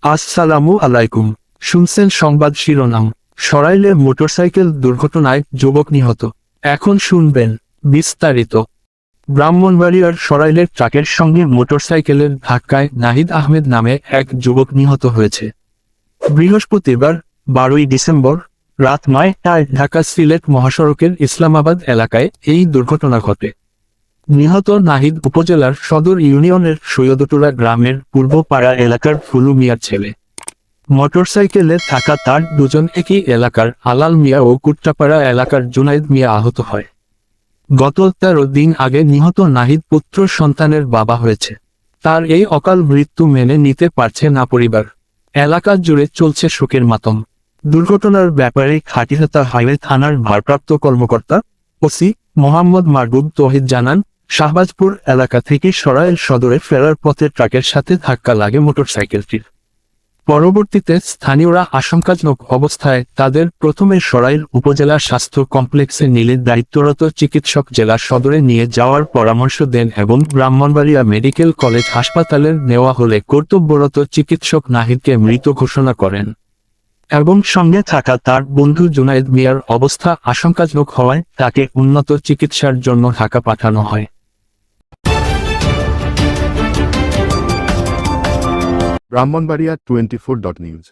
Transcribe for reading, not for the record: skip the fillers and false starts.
আসসালামু আলাইকুম। শুনছেন সংবাদ শিরোনাম। সরাইলে মোটরসাইকেল দুর্ঘটনায় যুবক নিহত। এখন শুনবেন বিস্তারিত। ব্রাহ্মণবাড়িয়ার সরাইলের ট্রাকের সঙ্গে মোটরসাইকেলের ধাক্কায় নাহিদ আহমেদ নামে এক যুবক নিহত হয়েছে। বৃহস্পতিবার 12ই ডিসেম্বর রাত 9টায় ঢাকা সিলেট মহাসড়কের ইসলামাবাদ এলাকায় এই দুর্ঘটনা ঘটে। নিহত নাহিদ উপজেলার সদর ইউনিয়নের সৈয়দটুলা গ্রামের পূর্বপাড়া এলাকার ফুলু মিয়ার ছেলে। মোটরসাইকেলে থাকা তার দুজন একই এলাকার আলাল মিয়া ও কুট্টাপাড়া এলাকার জুনাইদ মিয়া আহত হয়। গত 13 দিন আগে নিহত নাহিদ পুত্র সন্তানের বাবা হয়েছে। তার এই অকাল মৃত্যু মেনে নিতে পারছে না পরিবার। এলাকা জুড়ে চলছে শোকের মাতম। দুর্ঘটনার ব্যাপারে খাটিহাতা হাইওয়ে থানার ভারপ্রাপ্ত কর্মকর্তা ওসি মোহাম্মদ মাহবুব তৌহিদ জানান, শাহবাজপুর এলাকা থেকে সরাইল সদরে ফেরার পথে ট্রাকের সাথে ধাক্কা লাগে মোটরসাইকেলটির। পরবর্তীতে স্থানীয়রা আশঙ্কাজনক অবস্থায় তাদের প্রথমে সরাইল উপজেলা স্বাস্থ্য কমপ্লেক্সে নিলে দায়িত্বরত চিকিৎসক জেলা সদরে নিয়ে যাওয়ার পরামর্শ দেন এবং ব্রাহ্মণবাড়িয়া মেডিকেল কলেজ হাসপাতালে নেওয়া হলে কর্তব্যরত চিকিৎসক নাহিদকে মৃত ঘোষণা করেন এবং সঙ্গে থাকা তার বন্ধু জুনাইদ মিয়ার অবস্থা আশঙ্কাজনক হওয়ায় তাকে উন্নত চিকিৎসার জন্য ঢাকা পাঠানো হয়। ব্রাহ্মণবাড়িয়া 24.news